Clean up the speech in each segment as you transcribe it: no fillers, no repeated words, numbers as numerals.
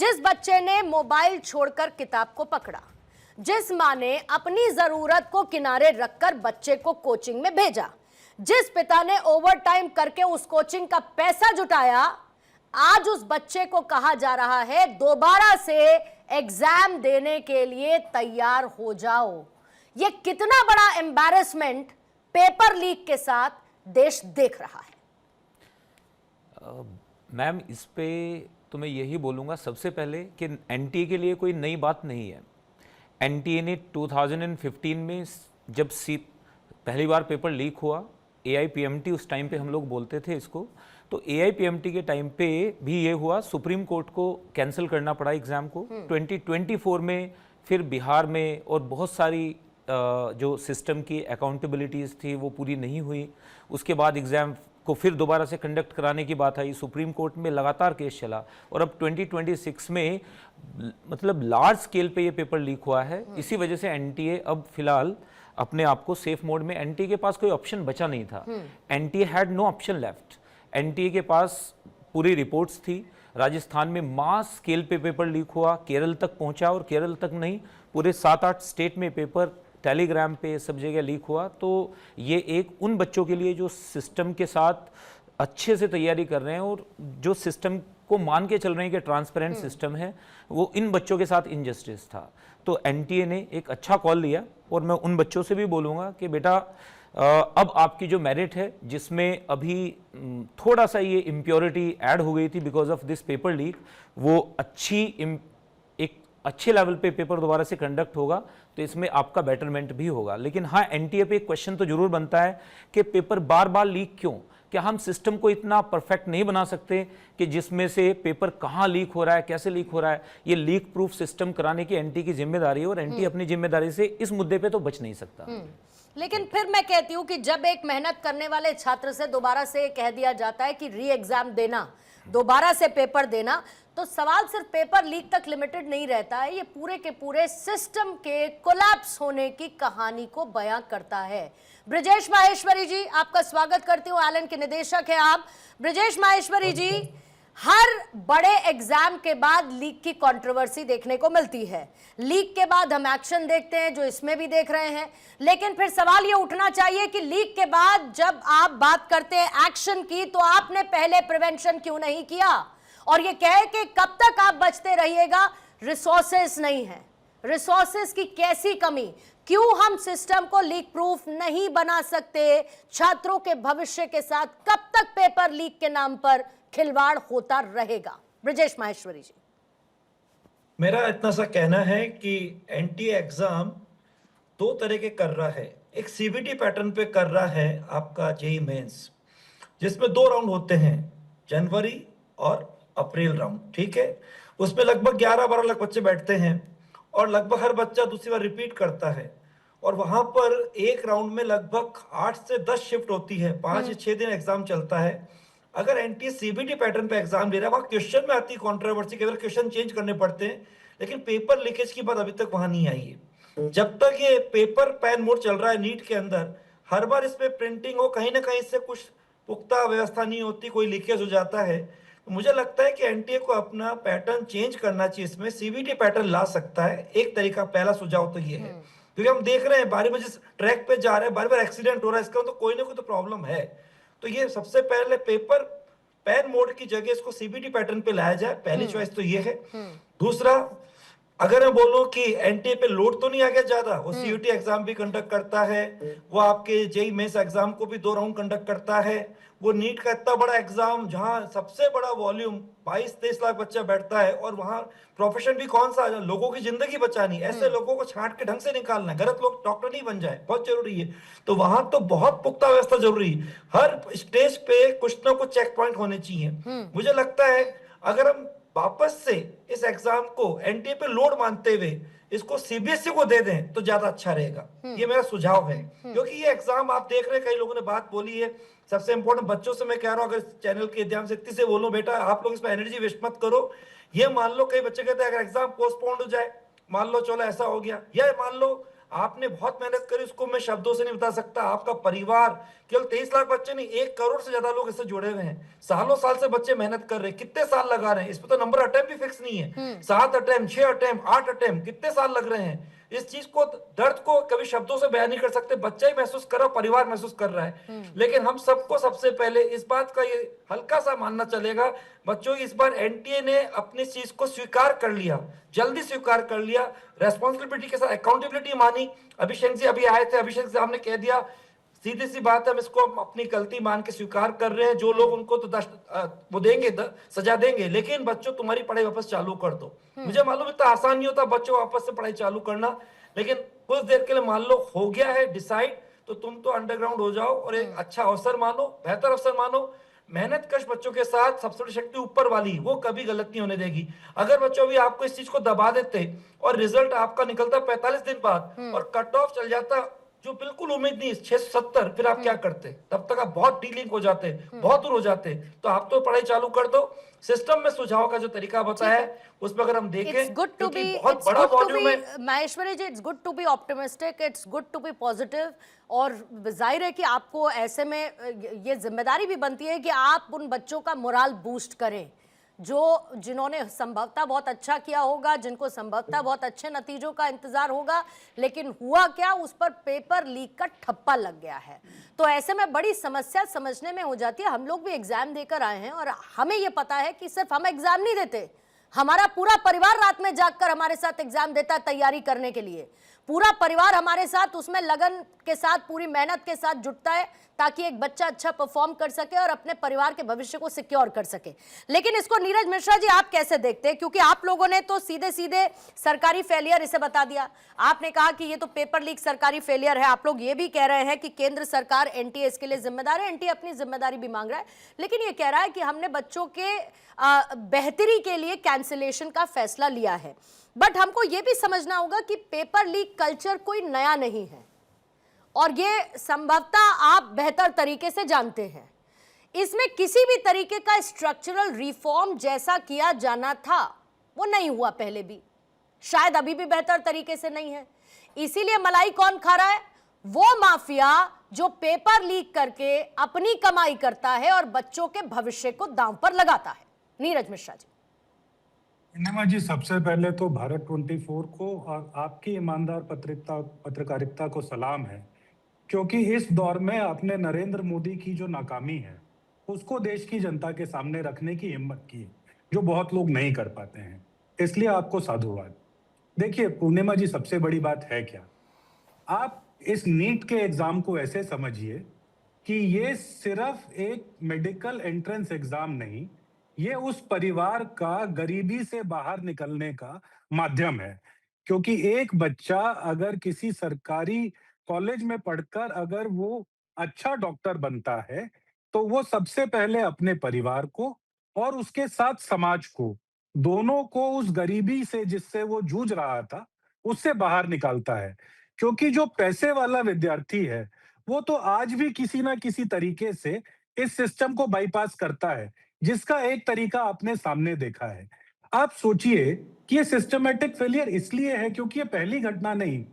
जिस बच्चे ने मोबाइल छोड़कर किताब को पकड़ा, जिस मां ने अपनी जरूरत को किनारे रखकर बच्चे को कोचिंग में भेजा, जिस पिता ने ओवरटाइम करके उस कोचिंग का पैसा जुटाया, आज उस बच्चे को कहा जा रहा है दोबारा से एग्जाम देने के लिए तैयार हो जाओ। यह कितना बड़ा एम्बैरेसमेंट पेपर लीक के साथ देश देख रहा है। मैम, इस पे तो मैं यही बोलूँगा सबसे पहले कि एनटीए के लिए कोई नई बात नहीं है। एनटीए ने 2015 में जब पहली बार पेपर लीक हुआ, एआईपीएमटी उस टाइम पे हम लोग बोलते थे इसको, तो एआईपीएमटी के टाइम पे भी ये हुआ, सुप्रीम कोर्ट को कैंसिल करना पड़ा एग्ज़ाम को। 2024 में फिर बिहार में और बहुत सारी जो सिस्टम की अकाउंटेबिलिटीज़ थी वो पूरी नहीं हुई। उसके बाद एग्ज़ाम को फिर दोबारा से कंडक्ट कराने की बात आई, सुप्रीम कोर्ट में लगातार केस चला और अब 2026 में मतलब लार्ज स्केल पे ये पेपर लीक हुआ है। इसी वजह से एनटीए अब फिलहाल अपने आप को सेफ मोड में, एनटीए के पास कोई ऑप्शन बचा नहीं था। NTA had no option left. NTA के पास पूरी रिपोर्ट्स थी। राजस्थान में मास स्केल पे पेपर लीक हुआ, केरल तक पहुंचा और केरल तक नहीं पूरे 7-8 स्टेट में पेपर टेलीग्राम पे सब जगह लीक हुआ। तो ये एक उन बच्चों के लिए जो सिस्टम के साथ अच्छे से तैयारी कर रहे हैं और जो सिस्टम को मान के चल रहे हैं कि ट्रांसपेरेंट सिस्टम है, वो इन बच्चों के साथ इनजस्टिस था। तो एनटीए ने एक अच्छा कॉल लिया और मैं उन बच्चों से भी बोलूँगा कि बेटा अब आपकी जो मेरिट है, जिसमें अभी थोड़ा सा ये इम्प्योरिटी ऐड हो गई थी because of this paper leak, वो अच्छे लेवल पे पेपर दोबारा से कंडक्ट होगा तो इसमें आपका बेटरमेंट भी होगा। लेकिन हाँ, एनटीए पे एक क्वेश्चन तो जरूर बनता है कि पेपर बार बार लीक क्यों? क्या हम सिस्टम को इतना परफेक्ट नहीं बना सकते कि जिसमें से पेपर कहाँ लीक हो रहा है, कैसे लीक हो रहा है? ये लीक प्रूफ सिस्टम कराने की एनटीए की जिम्मेदारी है और एनटीए अपनी जिम्मेदारी से इस मुद्दे पे तो बच नहीं सकता। लेकिन फिर मैं कहती हूं कि जब एक मेहनत करने वाले छात्र से दोबारा से कह दिया जाता है कि री एग्जाम देना, दोबारा से पेपर देना, तो सवाल सिर्फ पेपर लीक तक लिमिटेड नहीं रहता है। ये पूरे के पूरे सिस्टम के कोलैप्स होने की कहानी को बयां करता है। ब्रजेश माहेश्वरी जी, आपका स्वागत करती हूँ। एलन के निदेशक हैं आप। ब्रजेश माहेश्वरी जी, हर बड़े एग्जाम के बाद लीक की कंट्रोवर्सी देखने को मिलती है। लीक के बाद हम एक्शन देखते हैं, जो इसमें भी देख रहे हैं। लेकिन फिर सवाल ये उठना चाहिए कि लीक के बाद जब आप बात करते हैं एक्शन की, तो आपने पहले प्रिवेंशन क्यों नहीं किया? और ये कहे कि कब तक आप बचते रहिएगा, रिसोर्सेस नहीं है। रिसोर्सेस की कैसी कमी? क्यों हम सिस्टम को लीक प्रूफ नहीं बना सकते? छात्रों के भविष्य के साथ कब तक पेपर लीक के नाम पर खिलवाड़ होता रहेगा? ब्रजेश माहेश्वरी जी, मेरा इतना सा कहना है कि एनटीए एग्जाम दो तरह के कर रहा है। एक सीबीटी पैटर्न पे कर रहा है आपका जेईई मेंस, जिसमें 2 राउंड होते हैं, जनवरी और अप्रैल राउंड। ठीक है, उसमें लगभग 11-12 लाख बच्चे बैठते हैं और लगभग हर बच्चा दूसरी बार रिपीट करता है। और वहां पर एक राउंड में लगभग 8 से 10 शिफ्ट होती है, 5 या 6 दिन एग्जाम चलता है। अगर एनटीए सीबीटी पैटर्न पे एग्जाम ले रहा है, वहां क्वेश्चन में आती कंट्रोवर्सी, केवल क्वेश्चन चेंज करने पड़ते हैं, लेकिन पेपर लीकेज की बात अभी तक वहां नहीं आई है। जब तक ये पेपर पैन मोड चल रहा है नीट के अंदर, हर बार इसमें प्रिंटिंग हो, कहीं ना कहीं से कुछ पुख्ता व्यवस्था नहीं होती, कोई लीकेज हो जाता है। तो मुझे लगता है कि एनटीए को अपना पैटर्न चेंज करना चाहिए, इसमें सीबीटी पैटर्न ला सकता है। एक तरीका, पहला सुझाव तो ये है, क्योंकि हम देख रहे हैं बारी में जिस ट्रैक पे जा रहे हैं, बार बार एक्सीडेंट हो रहा है, इसका तो कोई ना कोई तो प्रॉब्लम है। तो ये सबसे पहले पेपर पैन मोड की जगह इसको सीबीटी पैटर्न पे लाया जाए, पहली चॉइस तो ये है। दूसरा, अगर मैं बोलूं कि एनटीए पे लोड तो नहीं आ गया ज्यादा, वो सीयूटी एग्जाम भी कंडक्ट करता है, वो आपके जेईई मेंस एग्जाम को भी 2 राउंड कंडक्ट करता है, वो नीट का इतना बड़ा एग्जाम जहां सबसे बड़ा वॉल्यूम 22-23 लाख बच्चा बैठता है, और वहां प्रोफेशन भी कौन सा, लोगों की जिंदगी बचानी, ऐसे लोगों को छांट के ढंग से निकालना है, गलत लोग डॉक्टर नहीं बन जाए, बहुत जरूरी है। तो वहां तो बहुत पुख्ता व्यवस्था जरूरी है। हर स्टेज पे कुछ ना कुछ चेक पॉइंट होने चाहिए। मुझे लगता है अगर हम वापस से इस एग्जाम को एनटीए पे लोड मानते हुए इसको सीबीएसई को दे दें तो ज्यादा अच्छा रहेगा। ये मेरा सुझाव है, क्योंकि ये एग्जाम आप देख रहे हैं, कई लोगों ने बात बोली है। सबसे इंपॉर्टेंट, बच्चों से मैं कह रहा हूं, अगर चैनल के माध्यम से इतनी से बोलूं, बेटा आप लोग इसमें एनर्जी वेस्ट मत करो। ये मान लो, कई बच्चे कहते हैं अगर एग्जाम पोस्टपोन्ड हो जाए, मान लो चलो ऐसा हो गया, या मान लो आपने बहुत मेहनत करी, उसको मैं शब्दों से नहीं बता सकता। आपका परिवार, केवल 23 लाख बच्चे नहीं, 1 करोड़ से ज्यादा लोग इससे जुड़े हुए हैं। सालों साल से बच्चे मेहनत कर रहे हैं, कितने साल लगा रहे हैं, इस पर तो नंबर अटेम्प्ट भी फिक्स नहीं है। 7 अटेम्प्ट, 6 अटेम्प्ट, 8 अटेम्प्ट, कितने साल लग रहे हैं। इस चीज को, दर्द को कभी शब्दों से बयान नहीं कर सकते। बच्चा ही महसूस कर रहा, परिवार महसूस कर रहा है। लेकिन हम सबको सबसे पहले इस बात का ये हल्का सा मानना चलेगा, बच्चों, इस बार एनटीए ने अपनी चीज को स्वीकार कर लिया, जल्दी स्वीकार कर लिया, रेस्पॉन्सिबिलिटी के साथ अकाउंटेबिलिटी मानी। अभिषेक जी अभी आए थे, अभिषेक साहब ने कह दिया, सीधी सी बात है, हम इसको अपनी गलती मान के स्वीकार कर रहे हैं। जो लोग उनको तो वो देंगे, सजा देंगे, लेकिन बच्चों तुम्हारी पढ़ाई वापस चालू कर दो। मुझे मालूम इतना आसान नहीं होता बच्चों वापस से पढ़ाई चालू करना, लेकिन कुछ देर के लिए मान लो हो गया है डिसाइड, तो तुम तो अंडरग्राउंड हो जाओ और एक अच्छा अवसर मानो, बेहतर अवसर मानो। मेहनत कश बच्चों के साथ सबसे बड़ी शक्ति ऊपर वाली, वो कभी गलत नहीं होने देगी। अगर बच्चों भी आपको इस चीज को दबा देते और रिजल्ट आपका निकलता 45 दिन बाद और कट ऑफ चल जाता जो बिल्कुल उम्मीद नहीं 670, फिर आप क्या करते? तब तक आप बहुत डीलिंक हो जाते, बहुत दूर हो जाते। तो आप तो पढ़ाई चालू कर दो। सिस्टम में सुझाव का जो तरीका बताया है उसमें अगर हम देखें, इट्स गुड टू बी, बहुत बड़ा वॉल्यूम है। Maheshwari ji, it's good to be optimistic, it's good to be positive. और जाहिर है कि आपको ऐसे में ये जिम्मेदारी भी बनती है कि आप उन बच्चों का मोराल बूस्ट करें जिन्होंने संभवतः बहुत अच्छा किया होगा, जिनको संभवतः बहुत अच्छे नतीजों का इंतजार होगा, लेकिन हुआ क्या, उस पर पेपर लीक का ठप्पा लग गया है। तो ऐसे में बड़ी समस्या समझने में हो जाती है। हम लोग भी एग्जाम देकर आए हैं और हमें ये पता है कि सिर्फ हम एग्जाम नहीं देते, हमारा पूरा परिवार रात में जागकर हमारे साथ एग्जाम देता है तैयारी करने के लिए। पूरा परिवार हमारे साथ उसमें लगन के साथ, पूरी मेहनत के साथ जुटता है ताकि एक बच्चा अच्छा परफॉर्म कर सके और अपने परिवार के भविष्य को सिक्योर कर सके। लेकिन इसको नीरज मिश्रा जी आप कैसे देखते हैं? क्योंकि आप लोगों ने तो सीधे सीधे सरकारी फेलियर इसे बता दिया। आपने कहा कि ये तो पेपर लीक सरकारी फेलियर है। आप लोग ये भी कह रहे हैं कि केंद्र सरकार एनटीए इसके लिए जिम्मेदार है, एनटीए अपनी जिम्मेदारी भी मांग रहा है, लेकिन ये कह रहा है कि हमने बच्चों के बेहतरी के लिए कैंसिलेशन का फैसला लिया है। बट हमको ये भी समझना होगा कि पेपर लीक कल्चर कोई नया नहीं है और ये संभवतः आप बेहतर तरीके से जानते हैं। इसमें किसी भी तरीके का स्ट्रक्चरल रिफॉर्म जैसा किया जाना था वो नहीं हुआ पहले भी, शायद अभी भी बेहतर तरीके से नहीं है। इसीलिए मलाई कौन खा रहा है? वो माफिया जो पेपर लीक करके अपनी कमाई करता है और बच्चों के भविष्य को दांव पर लगाता है। नीरज मिश्रा जी। पूर्णिमा जी, सबसे पहले तो भारत 24 को और आपकी ईमानदार पत्रकारिता को सलाम है, क्योंकि इस दौर में आपने नरेंद्र मोदी की जो नाकामी है उसको देश की जनता के सामने रखने की हिम्मत की, जो बहुत लोग नहीं कर पाते हैं, इसलिए आपको साधुवाद। देखिए पूर्णिमा जी, सबसे बड़ी बात है क्या, आप इस नीट के एग्जाम को ऐसे समझिए कि ये सिर्फ एक मेडिकल एंट्रेंस एग्जाम नहीं, ये उस परिवार का गरीबी से बाहर निकलने का माध्यम है। क्योंकि एक बच्चा अगर किसी सरकारी कॉलेज में पढ़कर अगर वो अच्छा डॉक्टर बनता है, तो वो सबसे पहले अपने परिवार को और उसके साथ समाज को, दोनों को उस गरीबी से जिससे वो जूझ रहा था उससे बाहर निकालता है। क्योंकि जो पैसे वाला विद्यार्थी है वो तो आज भी किसी ना किसी तरीके से इस सिस्टम को बाईपास करता है, जिसका एक तरीका आपने सामने देखा है। आप सोचिए कि ये सिस्टमैटिक फेलियर इसलिए है क्योंकि ये पहली घटना नहीं,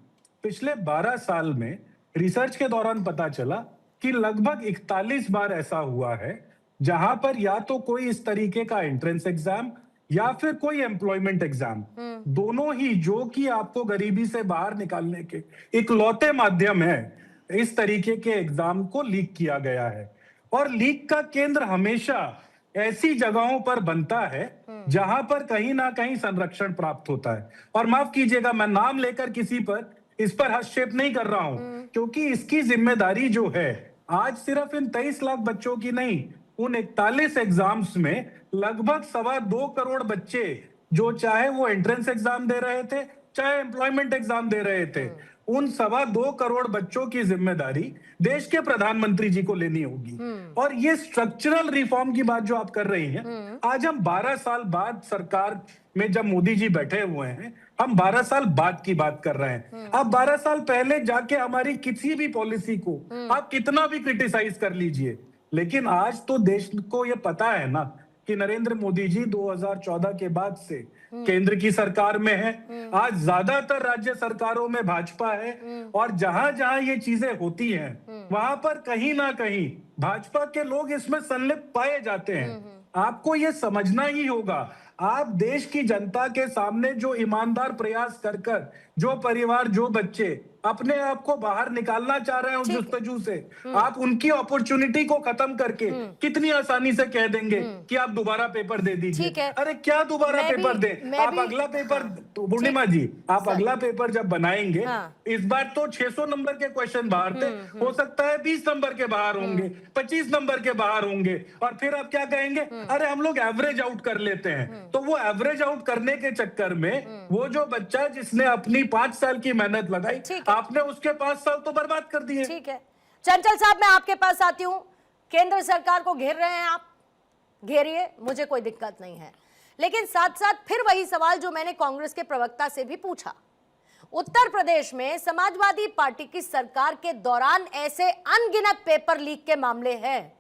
पिछले 12 साल में रिसर्च के दौरान पता चला कि लगभग 41 बार ऐसा हुआ है जहां पर या तो कोई इस तरीके का एंट्रेंस एग्जाम या फिर कोई एम्प्लॉयमेंट एग्जाम, दोनों ही जो कि आपको गरीबी से बाहर निकालने के इकलौते माध्यम है, इस तरीके के एग्जाम को लीक किया गया है। और लीक का केंद्र हमेशा ऐसी जगहों पर बनता है जहां पर कहीं ना कहीं संरक्षण प्राप्त होता है। और माफ कीजिएगा, मैं नाम लेकर किसी पर इस पर हस्तक्षेप नहीं कर रहा हूं, क्योंकि इसकी जिम्मेदारी जो है आज सिर्फ इन 23 लाख बच्चों की नहीं, उन 41 एग्जाम्स में लगभग 2.25 करोड़ बच्चे जो चाहे वो एंट्रेंस एग्जाम दे रहे थे चाहे एम्प्लॉयमेंट एग्जाम दे रहे थे, उन 2.25 करोड़ बच्चों की जिम्मेदारी देश के प्रधानमंत्री जी को लेनी होगी। और ये स्ट्रक्चरल रिफॉर्म की बात जो आप कर रही हैं, आज हम 12 साल बाद सरकार में जब मोदी जी बैठे हुए हैं, हम 12 साल बाद की बात कर रहे हैं। आप 12 साल पहले जाके हमारी किसी भी पॉलिसी को आप कितना भी क्रिटिसाइज कर लीजिए, लेकिन आज तो देश को ये पता है ना कि नरेंद्र मोदी जी 2014 के बाद से केंद्र की सरकार में है, आज ज्यादातर राज्य सरकारों में भाजपा है, और जहां जहां ये चीजें होती हैं वहां पर कहीं ना कहीं भाजपा के लोग इसमें संलिप्त पाए जाते हैं। आपको ये समझना ही होगा, आप देश की जनता के सामने जो ईमानदार प्रयास कर जो परिवार, जो बच्चे अपने आप को बाहर निकालना चाह रहे हैं उस जस्तजू से, आप उनकी अपॉर्चुनिटी को खत्म करके कितनी आसानी से कह देंगे कि आप दोबारा पेपर दे दीजिए। अरे क्या दोबारा पेपर दें? आप अगला पेपर, पूर्णिमा जी, आप अगला पेपर जब बनाएंगे, इस बार तो 600 नंबर के क्वेश्चन बाहर थे, हो सकता है 20 नंबर के बाहर होंगे, 25 नंबर के बाहर होंगे, और फिर आप क्या कहेंगे? अरे हम लोग एवरेज आउट कर लेते हैं। तो वो एवरेज आउट करने के चक्कर में वो जो बच्चा जिसने अपनी 5 साल की मेहनत लगाई, आपने उसके 5 साल तो बर्बाद कर दिए। ठीक है, चंचल साहब मैं आपके पास आती हूं। केंद्र सरकार को घेर रहे हैं आप, घेरिए, मुझे कोई दिक्कत नहीं है, लेकिन साथ साथ फिर वही सवाल जो मैंने कांग्रेस के प्रवक्ता से भी पूछा। उत्तर प्रदेश में समाजवादी पार्टी की सरकार के दौरान ऐसे अनगिनत पेपर लीक के मामले हैं।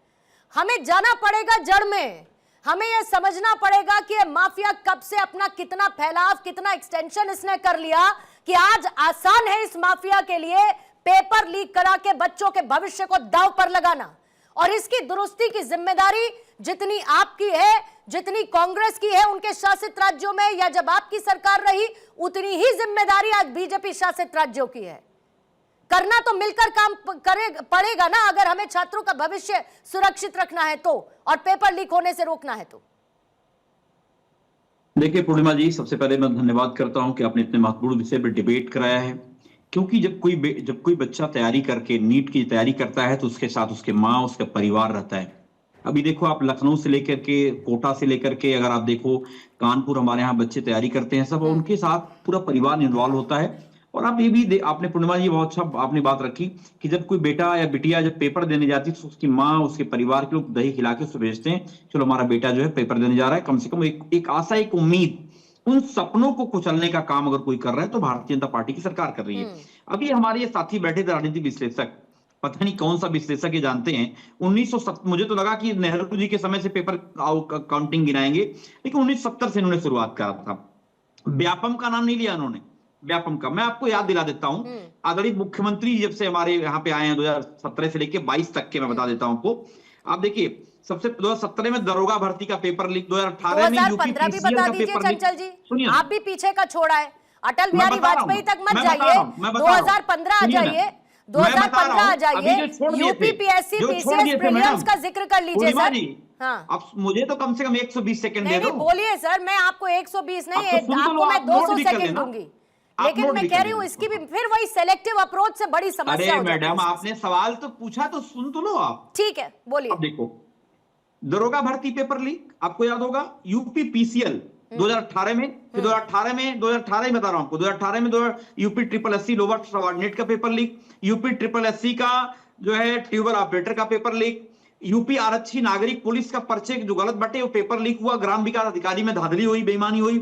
हमें जाना पड़ेगा जड़ में, हमें यह समझना पड़ेगा कि यह माफिया कब से अपना कितना फैलाव, कितना एक्सटेंशन इसने कर लिया कि आज आसान है इस माफिया के लिए पेपर लीक करा के बच्चों के भविष्य को दांव पर लगाना। और इसकी दुरुस्ती की जिम्मेदारी जितनी आपकी है, जितनी कांग्रेस की है उनके शासित राज्यों में, या जब आपकी सरकार रही, उतनी ही जिम्मेदारी आज बीजेपी शासित राज्यों की है। करना तो मिलकर काम पड़ेगा ना, अगर हमें छात्रों का भविष्य सुरक्षित रखना है तो, और पेपर लीक होने से रोकना है तो। देखिए पूर्णिमा जी, सबसे पहले मैं धन्यवाद करता हूं कि आपने इतने महत्वपूर्ण विषय पर डिबेट कराया है, क्योंकि जब कोई बच्चा तैयारी करके नीट की तैयारी करता है तो उसके साथ उसके माँ, उसका परिवार रहता है। अभी देखो आप लखनऊ से लेकर के, कोटा से लेकर के, अगर आप देखो कानपुर, हमारे यहाँ बच्चे तैयारी करते हैं सब, उनके साथ पूरा परिवार इन्वॉल्व होता है। और आप ये भी आपने पूर्णिमा जी बहुत अच्छा आपने बात रखी कि जब कोई बेटा या बिटिया जब पेपर देने जाती है तो उसकी माँ, उसके परिवार के लोग दही खिला के उसको भेजते हैं, चलो हमारा बेटा जो है पेपर देने जा रहा है। कम से कम एक आशा, एक उम्मीद, उन सपनों को कुचलने का काम अगर कोई कर रहा है तो भारतीय जनता पार्टी की सरकार कर रही है। अभी हमारे ये साथी बैठे थे राजनीतिक विश्लेषक, पता नहीं कौन सा विश्लेषक ये जानते हैं, 1970, मुझे तो लगा कि नेहरू जी के समय से पेपर काउंटिंग गिनाएंगे, लेकिन 1970 से इन्होंने शुरुआत करा था। व्यापम का नाम नहीं लिया उन्होंने, व्यापम का मैं आपको याद दिला देता हूं। आदरणीय मुख्यमंत्री जब से हमारे यहाँ पे आए हैं 2017 से लेके 22 तक के, मैं बता देता हूं आपको। आप देखिए, सबसे 2017 में दरोगा भर्ती का पेपर लीक, 2018 में यूपीपीसीएल का पेपर लीक। सुनिए, आप भी पीछे का छोड़ा है, अटल बिहारी वाजपेयी तक मत जाइए, 2015 आ जाइए, 2015 आ जाइए, यूपीपीएससी पीसीएस प्रीलिम्स का जिक्र कर लीजिए सर। हाँ, अब मुझे तो कम से कम 120 सेकंड दे दो। बोलिए सर, मैं आपको 120 नहीं, आपको मैं 200 सेकंड दूंगी, लेकिन मैं कह रही हूँ इसकी भी फिर वही सेलेक्टिव अप्रोच से बड़ी समस्या। अरे मैडम, आपने सवाल तो पूछा तो सुन तो लो आप। ठीक है, बोलिए। अब देखो, दरोगा भर्ती पेपर लीक आपको याद होगा, यूपीपीसीएल 2018 में, फिर 2018 में बता रहा हूं आपको, 2018 में UP triple SC lower subordinate का paper leak, UP triple SC का जो है ट्यूबल ऑपरेटर का पेपर लीक, यूपी आरक्षी नागरिक पुलिस का पर्चे जो गलत बटे वो पेपर लीक हुआ, ग्राम विकास अधिकारी में धांधली हुई, बेईमानी हुई।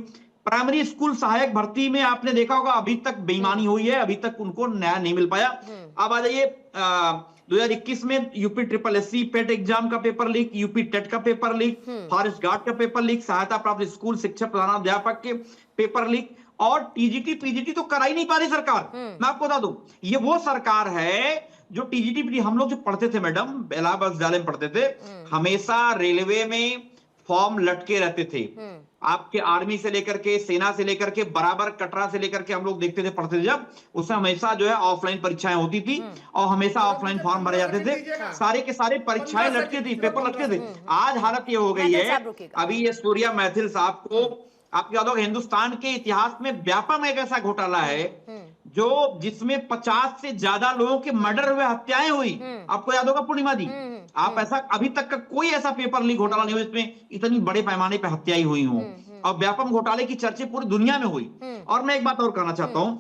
प्राइमरी स्कूल सहायक भर्ती में आपने देखा होगा अभी तक बेईमानी हुई है, अभी तक उनको न्याय नहीं मिल पाया। अब आ जाइए 2021 में यूपी ट्रिपल एससी पेट एग्जाम का पेपर लीक, यूपी टेट का पेपर लीक, फॉरेस्ट गार्ड का पेपर लीक, सहायता प्राप्त स्कूल शिक्षक प्रधानाध्यापक के पेपर लीक, और टीजीटी पीजीटी तो करा ही नहीं पा रही सरकार। मैं आपको बता दूं, ये वो सरकार है जो टीजीटी, हम लोग जो पढ़ते थे मैडम, इलाहाबाद विद्यालय में पढ़ते थे, हमेशा रेलवे में फॉर्म लटके रहते थे, आपके आर्मी से लेकर के, सेना से लेकर के, बराबर कटरा से लेकर के हम लोग देखते थे, पढ़ते थे जब, उसमें हमेशा जो है ऑफलाइन परीक्षाएं होती थी और हमेशा ऑफलाइन फॉर्म भरे जाते थे, सारे के सारे परीक्षाएं लटके थी, पेपर लटके थे। आज हालत ये हो गई है, अभी ये सूर्या मैथिल साहब को आपको याद होगा, हिंदुस्तान के इतिहास में व्यापक एक ऐसा घोटाला है जो जिसमें 50 से ज्यादा लोगों के मर्डर हुए, हत्याएं हुई, आपको याद होगा पूर्णिमा जी। आप ऐसा अभी तक का कोई ऐसा पेपर लीक घोटाला नहीं हुआ जिसमें इतनी बड़े पैमाने पर हत्याएं हुई हो, और व्यापक घोटाले की चर्चा पूरी दुनिया में हुई। और मैं एक बात और कहना चाहता हूं,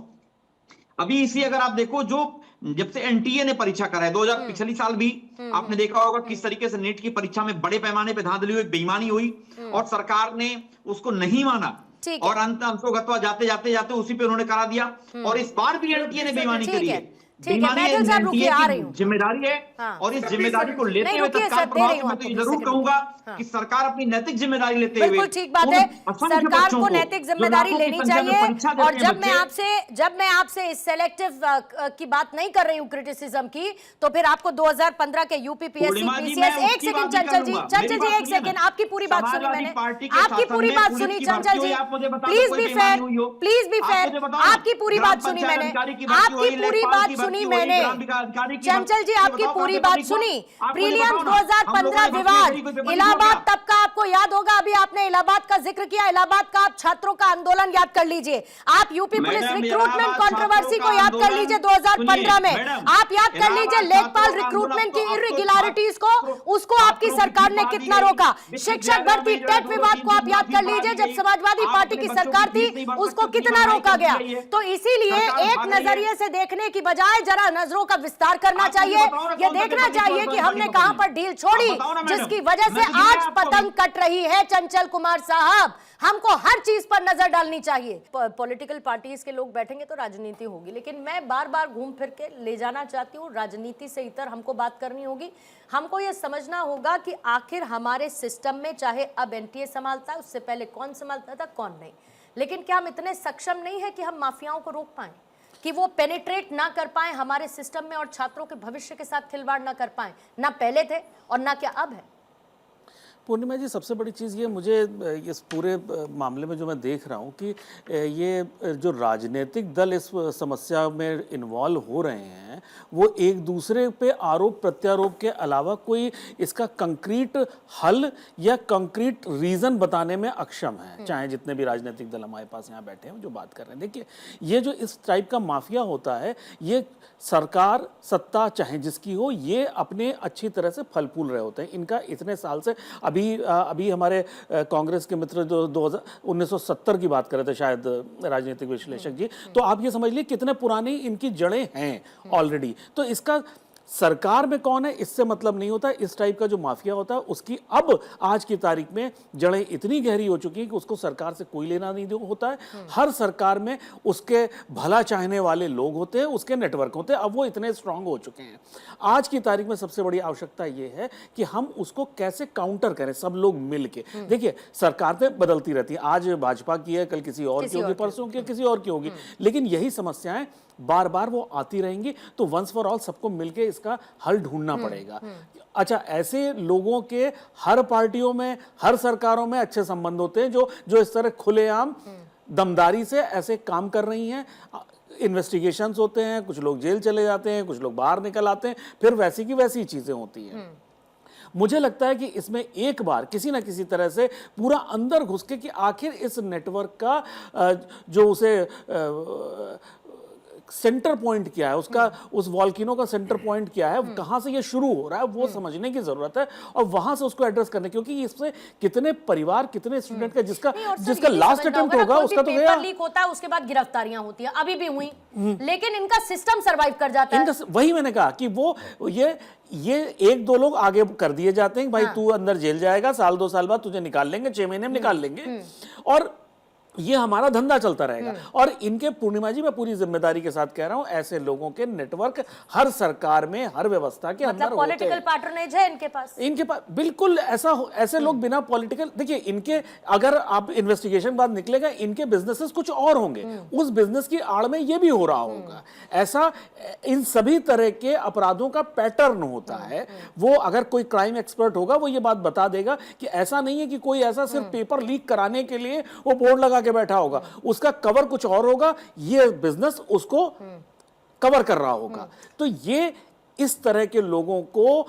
अभी इसी अगर आप देखो, जो जब से एनटीए ने परीक्षा कराई 2000 पिछली साल भी आपने देखा होगा किस तरीके से नीट की परीक्षा में बड़े पैमाने पे धांधली हुई, बेईमानी हुई, और सरकार ने उसको नहीं माना, और अंशोगत्वा जाते जाते जाते उसी पे उन्होंने करा दिया, और इस बार भी एनटीए ने बेईमानी करी है। ठीक है, बीमारी मैथिल साहब रुकिए, आ रही की हूँ। जिम्मेदारी है हाँ। और इस जिम्मेदारी को लेते नहीं, हुए रुकिए तत्काल सर, दे प्रभाव रही से हूँ मैं तो ये आपको, जरूर बीस कहूंगा सेकंड। कि सरकार अपनी नैतिक जिम्मेदारी लेते हुए बिल्कुल ठीक बात है, उन असंख्य सरकार बच्चों को नैतिक जो जिम्मेदारी लाखों की लेनी संख्या में चाहिए। परीक्षा और देते हैं जब मैं आपसे इस सेलेक्टिव की बात नहीं कर रही हूँ, क्रिटिसिज्म की, तो फिर आपको 2015 के यूपी पीएससी पूर्णिमा जी, पीसीएस, मैं एक उसकी सेकंड बात भी चंचल कर जी, लूंगा। चंचल मेरी जी बात एक सुनिए सेकंड, ना। आपकी पूरी बात सुनी समाजवादी मैंने, पार्टी के आपकी शासन पूरी में बात पुलिस सुनी की चंचल भर्ती हुई, जी, आप मुझे बता दो प्लीज कोई बी बेईमानी फेयर, हुई हो। प्लीज बी आप फेयर, मुझे बताओ ना, आपकी पूरी ग्राम बात सुनी पंचायत मैंने, अधिकारी की भर्ती आपकी हुई, पूरी लेखपाल बात की सुनी भर्ती हुई, मैंने, ग्राम विकास अधिकारी की चंचल जी ये आपकी बताओ पूरी कहाँ बात पे पेपर सुनी। लीक हुआ? आप मुझे प्रीलियम्स बताओ ना, हम लोगों 2015 ने भर्ती विवाद, हुई, कोई पेपर लीक हो इलाहाबाद गया? तब का आपको याद होगा, अभी आपने इलाहाबाद का जिक्र किया, इलाहाबाद का आप छात्रों का आंदोलन याद कर लीजिए, आप UP police madam, recruitment Allahabad controversy छात्रों को का याद कर आंदोलन, लीजिए 2015 सुनिए, में, मैडम, आप याद कर लीजिए इलाहाबाद लेखपाल छात्रों का रिक्रूटमेंट की आंदोलन, अब तो इरेगुलरिटीज को, उसको आपकी छात्रों की सरकार ने फीस कितना बढ़ा दी रोका। गई, शिक्षक विश्वविद्यालय भर्ती में जो है टेट 2-2 विवाद को आप 3-3 याद माफी कर बढ़ा लीजिए दी जब गई। समाजवादी आप पार्टी अपने की बच्चों सरकार की थी, फीस नहीं भर उसको सकते, कितना महंगाई रोका कर दी गया। गई है। तो इसीलिए सरकार एक भाग रही है। नजरिए से देखने की बजाय जरा नजरों का विस्तार करना आप मुझे चाहिए, बताओ ना, ये कौन सा देखना पेपर लीक चाहिए हुआ कि इस हमने बार कहां की पर ढील छोड़ी, आप बताओ ना, मैडम। जिसकी वजह मैं से तो दिया आज आपको पतंग अभी। कट रही है। चंचल कुमार साहब, हमको हर चीज पर नजर डालनी चाहिए। पॉलिटिकल पार्टीज के लोग बैठेंगे तो राजनीति होगी, लेकिन मैं बार बार घूम फिर के ले जाना चाहती हूँ, राजनीति से इतर हमको बात करनी होगी। हमको ये समझना होगा कि आखिर हमारे सिस्टम में, चाहे अब एनटीए संभालता है, उससे पहले कौन संभालता था, कौन नहीं, लेकिन क्या हम इतने सक्षम नहीं है कि हम माफियाओं को रोक पाएं, कि वो पेनिट्रेट ना कर पाएं हमारे सिस्टम में और छात्रों के भविष्य के साथ खिलवाड़ ना कर पाएं, ना पहले थे और ना क्या अब है। पूर्णिमा जी, सबसे बड़ी चीज़ ये मुझे इस पूरे मामले में जो मैं देख रहा हूँ कि ये जो राजनीतिक दल इस समस्या में इन्वॉल्व हो रहे हैं, वो एक दूसरे पे आरोप प्रत्यारोप के अलावा कोई इसका कंक्रीट हल या कंक्रीट रीज़न बताने में अक्षम है। चाहे जितने भी राजनीतिक दल हमारे पास यहाँ बैठे हैं जो बात कर रहे हैं, देखिए ये जो इस टाइप का माफिया होता है, ये सरकार सत्ता चाहे जिसकी हो, ये अपने अच्छी तरह से फल फूल रहे होते हैं। इनका इतने साल से अभी हमारे कांग्रेस के मित्र जो 1970 की बात कर रहे थे शायद राजनीतिक विश्लेषक जी, तो आप ये समझ लीजिए कितने पुरानी इनकी जड़ें हैं ऑलरेडी। तो इसका सरकार में कौन है इससे मतलब नहीं होता। इस टाइप का जो माफिया होता है उसकी अब आज की तारीख में जड़ें इतनी गहरी हो चुकी हैं कि उसको सरकार से कोई लेना नहीं होता है। हर सरकार में उसके भला चाहने वाले लोग होते हैं, उसके नेटवर्क होते हैं। अब वो इतने स्ट्रांग हो चुके हैं। आज की तारीख में सबसे बड़ी आवश्यकता ये है कि हम उसको कैसे काउंटर करें, सब लोग मिल के। देखिए सरकार तो बदलती रहती है, आज भाजपा की है, कल किसी और की होगी, परसों की किसी और की होगी, लेकिन यही समस्याएं बार बार वो आती रहेंगी। तो वंस फॉर ऑल सबको मिलके इसका हल ढूंढना पड़ेगा। अच्छा, ऐसे लोगों के हर पार्टियों में, हर सरकारों में अच्छे संबंध होते हैं जो इस तरह खुलेआम दमदारी से ऐसे काम कर रही हैं। इन्वेस्टिगेशंस होते हैं, कुछ लोग जेल चले जाते हैं, कुछ लोग बाहर निकल आते हैं, फिर वैसी की वैसी चीजें होती हैं। मुझे लगता है कि इसमें एक बार किसी ना किसी तरह से पूरा अंदर घुस के कि आखिर इस नेटवर्क का जो उसे सेंटर पॉइंट क्या है, उसका उस वॉल्केनो का सेंटर पॉइंट क्या है, कहां से ये शुरू हो रहा है, वो समझने की जरूरत है और वहां से उसको एड्रेस करने, क्योंकि इससे कितने परिवार, कितने स्टूडेंट का जिसका लास्ट अटेम्प्ट होगा उसका तो गया। पेपर लीक होता है, उसके बाद गिरफ्तारियां होती हैं, अभी भी हुई, लेकिन इनका सिस्टम सरवाइव कर जाता है। वही मैंने कहा कि वो ये एक दो लोग आगे कर दिए जाते हैं, भाई तू अंदर जेल जाएगा, साल 2 साल बाद तुझे निकाल लेंगे, 6 महीने में निकाल लेंगे, और ये हमारा धंधा चलता रहेगा। और इनके, पूर्णिमा जी मैं पूरी जिम्मेदारी के साथ कह रहा हूं, ऐसे लोगों के नेटवर्क हर सरकार में, हर व्यवस्था के अंदर होते हैं। पॉलिटिकल पैटर्नेज है इनके पास बिल्कुल ऐसे लोग बिना पॉलिटिकल, देखिए इनके, अगर आप इन्वेस्टिगेशन बाद निकलेगा इनके बिजनेसेस कुछ और होंगे, उस बिजनेस की आड़ में ये भी हो रहा होगा। ऐसा इन सभी तरह के अपराधों का पैटर्न होता है। वो अगर कोई क्राइम एक्सपर्ट होगा वो ये बात बता देगा कि ऐसा नहीं है कि कोई ऐसा सिर्फ पेपर लीक कराने के लिए वो बोर्ड लगा बैठा होगा, उसका कवर कुछ और होगा, ये बिजनेस उसको कवर कर रहा होगा। तो ये इस तरह के लोगों को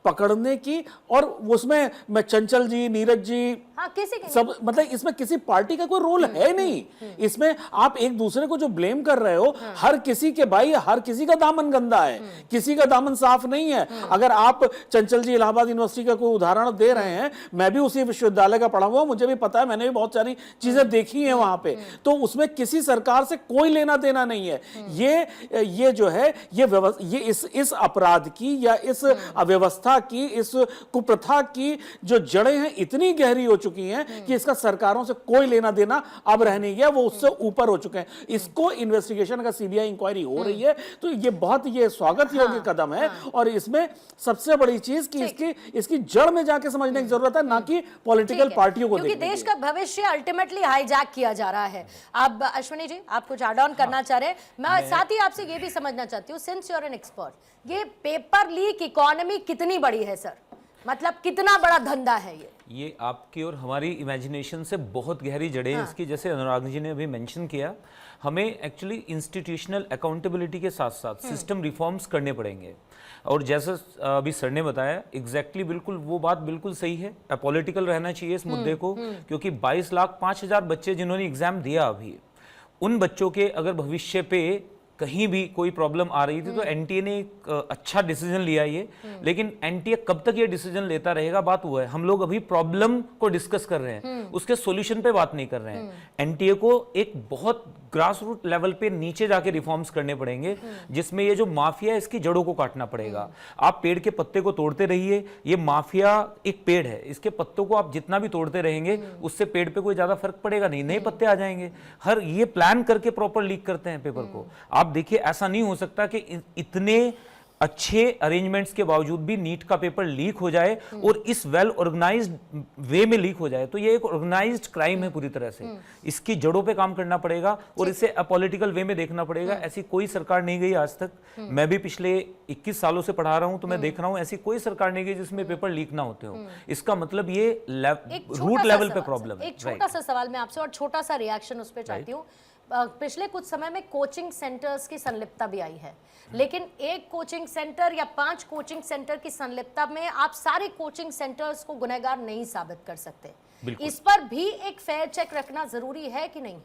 पकड़ने की, और उसमें मैं चंचल जी, नीरज जी, हाँ, किसी सब, मतलब इसमें किसी पार्टी का कोई रोल है नहीं। इसमें आप एक दूसरे को जो ब्लेम कर रहे हो, हर किसी के भाई, हर किसी का दामन गंदा है, किसी का दामन साफ नहीं है। अगर आप चंचल जी इलाहाबाद यूनिवर्सिटी का कोई उदाहरण दे रहे हैं, मैं भी उसी विश्वविद्यालय का पढ़ा हुआ, मुझे भी पता है, मैंने भी बहुत सारी चीजें देखी हैं वहां पे, तो उसमें किसी सरकार से कोई लेना देना नहीं है। ये जो है, ये इस अपराध की या इस अव्यवस्था प्रथा की, इस कुप्रथा की जो जड़ें हैं इतनी गहरी हो चुकी हैं कि इसका सरकारों से कोई लेना देना अब रह नहीं गया, वो उससे ऊपर हो चुके हैं। इसको इन्वेस्टिगेशन का सीबीआई इंक्वायरी हो रही है, तो ये बहुत ये स्वागत योग्य कदम है। और इसमें सबसे बड़ी चीज कि इसकी जड़ में जाके समझने की जरूरत है, ना कि पॉलिटिकल पार्टियों को, क्योंकि देश का भविष्य अल्टीमेटली हाईजैक किया जा रहा है। अब अश्विनी जी आप कुछ ऐड ऑन करना चाह रहे हैं? मैं साथ ही आपसे ये भी समझना चाहती हूँ, since you are an expert, ये पेपर लीक इकोनॉमी कितनी बड़ी है सर? मतलब कितना बड़ा धंधा है ये आपकी और हमारी इमेजिनेशन से बहुत गहरी जड़ें हैं इसकी। जैसे अनुराग जी ने अभी मेंशन किया, हमें एक्चुअली इंस्टीट्यूशनल अकाउंटेबिलिटी के साथ साथ सिस्टम रिफॉर्म्स करने पड़ेंगे। और जैसे अभी सर ने बताया एग्जैक्टली बिल्कुल वो बात बिल्कुल सही है, अपॉलिटिकल रहना चाहिए इस मुद्दे को, क्योंकि 22,05,000 बच्चे जिन्होंने एग्जाम दिया अभी, उन बच्चों के अगर भविष्य पे कहीं भी कोई प्रॉब्लम आ रही थी तो एनटीए ने एक अच्छा डिसीजन लिया ये। लेकिन एनटीए कब तक ये डिसीजन लेता रहेगा, बात वो है। हम लोग अभी प्रॉब्लम को डिस्कस कर रहे हैं, उसके सॉल्यूशन पे बात नहीं कर रहे हैं। एनटीए को एक बहुत ग्रास रूट लेवल पे नीचे जाके रिफॉर्म्स करने पड़ेंगे, जिसमें ये जो माफिया है इसकी जड़ों को काटना पड़ेगा। आप पेड़ के पत्ते को तोड़ते रहिए, ये माफिया एक पेड़ है, इसके पत्तों को आप जितना भी तोड़ते रहेंगे उससे पेड़ पे कोई ज्यादा फर्क पड़ेगा नहीं, नए पत्ते आ जाएंगे। हर ये प्लान करके प्रॉपर लीक करते हैं पेपर को। आप देखिए ऐसा नहीं हो सकता कि इतने अच्छे अरेंजमेंट्स के बावजूद भी नीट का पेपर लीक हो जाए और इस वेल ऑर्गेनाइज्ड वे में लीक हो जाए। तो ये एक ऑर्गेनाइज्ड क्राइम है पूरी तरह से। इसकी जड़ों पे काम करना पड़ेगा और इसे अपॉलिटिकल वे में देखना पड़ेगा। ऐसी कोई सरकार नहीं गई आज तक, मैं भी पिछले 21 सालों से पढ़ा रहा हूं तो मैं देख रहा हूं ऐसी कोई सरकार नहीं गई जिसमें पेपर लीक ना होते हो। इसका मतलब ये रूट लेवल पे प्रॉब्लम है। एक छोटा सा सवाल मैं आपसे और छोटा सा रिएक्शन उस पर चाहती हूँ। पिछले कुछ समय में कोचिंग सेंटर्स की संलिप्तता भी आई है, लेकिन एक कोचिंग सेंटर या 5 कोचिंग सेंटर की संलिप्तता में आप सारे कोचिंग सेंटर्स को गुनहगार नहीं साबित कर सकते। इस पर भी एक फेयर चेक रखना जरूरी है कि नहीं है?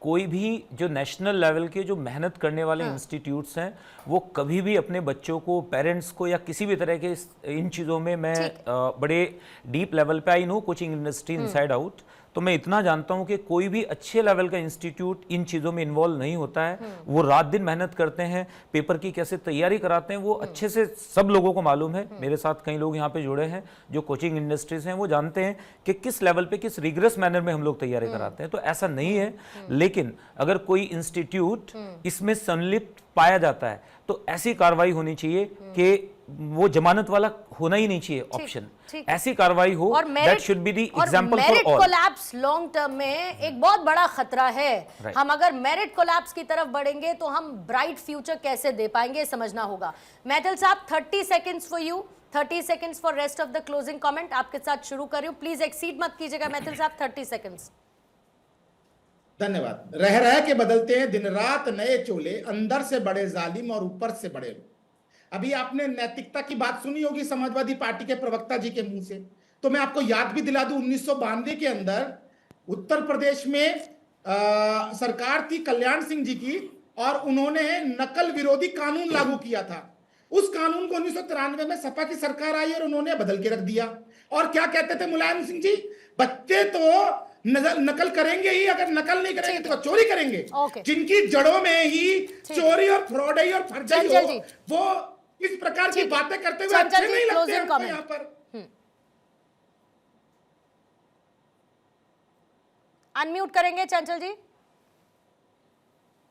कोई भी जो नेशनल लेवल के जो मेहनत करने वाले इंस्टीट्यूट्स हैं वो कभी भी अपने बच्चों को, पेरेंट्स को या किसी भी तरह के इन चीज़ों में, मैं बड़े डीप लेवल पे I know coaching industry inside out, तो मैं इतना जानता हूं कि कोई भी अच्छे लेवल का इंस्टीट्यूट इन चीज़ों में इन्वॉल्व नहीं होता है। वो रात दिन मेहनत करते हैं, पेपर की कैसे तैयारी कराते हैं वो अच्छे से सब लोगों को मालूम है। मेरे साथ कई लोग यहाँ पे जुड़े हैं जो कोचिंग इंडस्ट्रीज हैं, वो जानते हैं कि किस लेवल पे, किस रिगरस मैनर में हम लोग तैयारी कराते हैं। तो ऐसा नहीं है, लेकिन अगर कोई इंस्टीट्यूट इसमें संलिप्त पाया जाता है तो ऐसी कार्रवाई होनी चाहिए कि वो जमानत वाला होना ही नहीं चाहिए ऑप्शन, ऐसी कार्रवाई हो that should be the example for all. Collapse long term में एक बहुत बड़ा खतरा है। हम अगर मेरिट कोलैप्स की तरफ बढ़ेंगे तो हम ब्राइट फ्यूचर कैसे दे पाएंगे, समझना होगा। मैथिल साहब 30 seconds for you, 30 seconds for rest of the closing comment. आपके साथ शुरू कर रही हूं, प्लीज एक्सीड मत कीजिएगा मैथिल साहब, 30 सेकंड्स। धन्यवाद। रह रह के बदलते हैं दिन रात नए चोले, अंदर से बड़े जालिम और ऊपर से बड़े लोग। अभी आपने नैतिकता की बात सुनी होगी समाजवादी पार्टी के प्रवक्ता जी के मुंह से, तो मैं आपको याद भी दिला दूं 1992 के अंदर उत्तर प्रदेश में सरकार थी कल्याण सिंह जी की, और उन्होंने नकल विरोधी कानून लागू किया था। उस कानून को 1993 में सपा की सरकार आई और उन्होंने बदल के रख दिया। और क्या कहते थे मुलायम सिंह जी, बच्चे तो नकल करेंगे ही, अगर नकल नहीं करेंगे तो चोरी करेंगे। जिनकी जड़ों में ही चोरी और फ्रॉडई और फर्जी हो, वो इस प्रकार की बातें करते हुए अच्छे नहीं लगते हैं यहाँ पर। अनम्यूट करेंगे चंचल जी।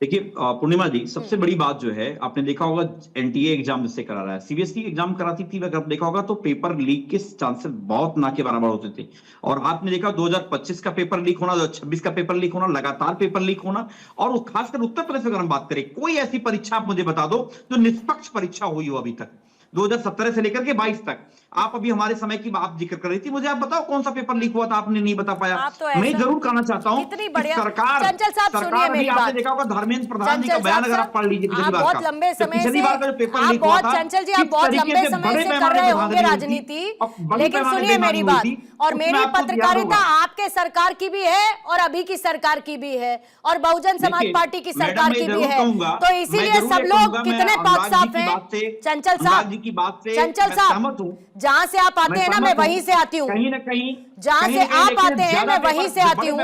देखिए पूर्णिमा जी, सबसे बड़ी बात जो है, आपने देखा होगा एनटीए एग्जाम जिससे करा रहा है, सीबीएसई एग्जाम कराती थी, अगर देखा होगा तो पेपर लीक के चांसेस बहुत ना के बराबर होते थे। और आपने देखा 2025 का पेपर लीक होना, 2026 का पेपर लीक होना, लगातार पेपर लीक होना। और खासकर उत्तर प्रदेश में अगर हम बात करें, कोई ऐसी परीक्षा आप मुझे बता दो जो निष्पक्ष परीक्षा हुई हो अभी तक, 2017 से लेकर के 22 तक। आप अभी हमारे समय की बात जिक्र कर रही थी, मुझे आप बताओ कौन सा पेपर लीक हुआ था, आपने नहीं बता पाया। मैं जरूर कहना चाहता हूं कि सरकार भी, आपने देखा होगा धर्मेंद्र प्रधान जी का बयान अगर आप पढ़ लीजिए पिछली बार का, पिछली बार का जो पेपर लीक हुआ था, चंचल जी आप बहुत लंबे समय से कर रहे होंगे राजनीति, लेकिन सुनिए मेरी बात, और मेरी पत्रकारिता आपके सरकार की भी है और अभी की सरकार की भी है और बहुजन समाज पार्टी की सरकार की भी है, तो इसीलिए सब लोग कितने पाक साफ हैं। चंचल साहब की बात से चंचल साहब, जहां से आप आते हैं ना, मैं वहीं से आती हूँ, कहीं ना कहीं जहां से आप आते हैं मैं वहीं से आती हूँ।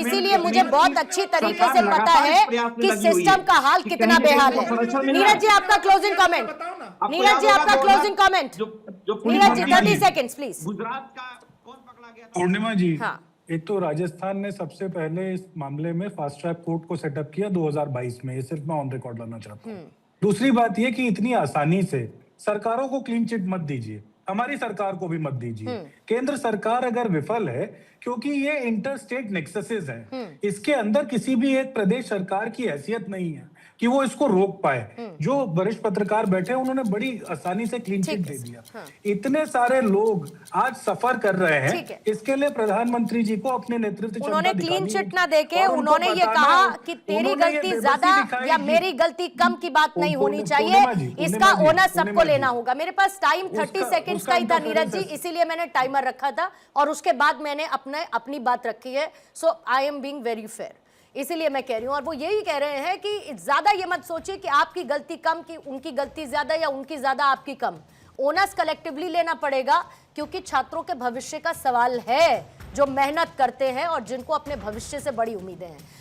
इसीलिए मुझे बहुत अच्छी तरीके से पता है कि सिस्टम का हाल कितना बेहाल है। नीरज जी आपका क्लोजिंग कमेंट। आपको नीरज याद जी, होगा आपका 2000 closing comment। जो पुलिस नीरज जी, मंत्री 30 थी, seconds, please। गुजरात का कौन पकड़ा गया था? पूर्णिमा जी, हाँ। एक तो राजस्थान ने सबसे पहले इस मामले में फास्ट ट्रैक कोर्ट को सेटअप किया 2022 में, ये सिर्फ मैं ऑन रिकॉर्ड लाना चाहता हूँ। दूसरी बात ये कि इतनी आसानी से सरकारों को क्लीन चिट मत दीजिए, हमारी सरकार को भी मत दीजिए। केंद्र सरकार अगर विफल है, क्योंकि ये इंटर स्टेट नेक्ससेस हैं, इसके अंदर किसी भी एक प्रदेश सरकार की हैसियत नहीं है कि वो इसको रोक पाए। जो वरिष्ठ पत्रकार बैठे हैं, उन्होंने बड़ी आसानी से क्लीन चिट ठीक दे है, दिया। हाँ। इतने सारे लोग आज सफर कर रहे ठीक है। हैं, इसके लिए प्रधानमंत्री जी को अपने नेतृत्व क्षमता उन्होंने दिखानी क्लीन होगी। चिट ना देके और उनको उन्होंने ये बताना कहा है, कि तेरी उन्होंने ये गलती बेबसी ज्यादा दिखाई या कि- मेरी गलती कम की बात नहीं होनी पूर्णिमा चाहिए, जी, इसका ओनर सबको पूर्णिमा लेना जी। होगा। मेरे पास टाइम 30 सेकंड्स का ही था नीरज जी, इसीलिए मैंने टाइमर रखा था और उसके बाद मैंने अपनी बात रखी है। So I am being very fair, इसीलिए मैं कह रही हूं। और वो यही कह रहे हैं कि ज्यादा ये मत सोचिए कि आपकी गलती कम, कि उनकी गलती ज्यादा या उनकी ज्यादा आपकी कम। ओनर्स कलेक्टिवली लेना पड़ेगा, क्योंकि छात्रों के भविष्य का सवाल है, जो मेहनत करते हैं और जिनको अपने भविष्य से बड़ी उम्मीदें हैं।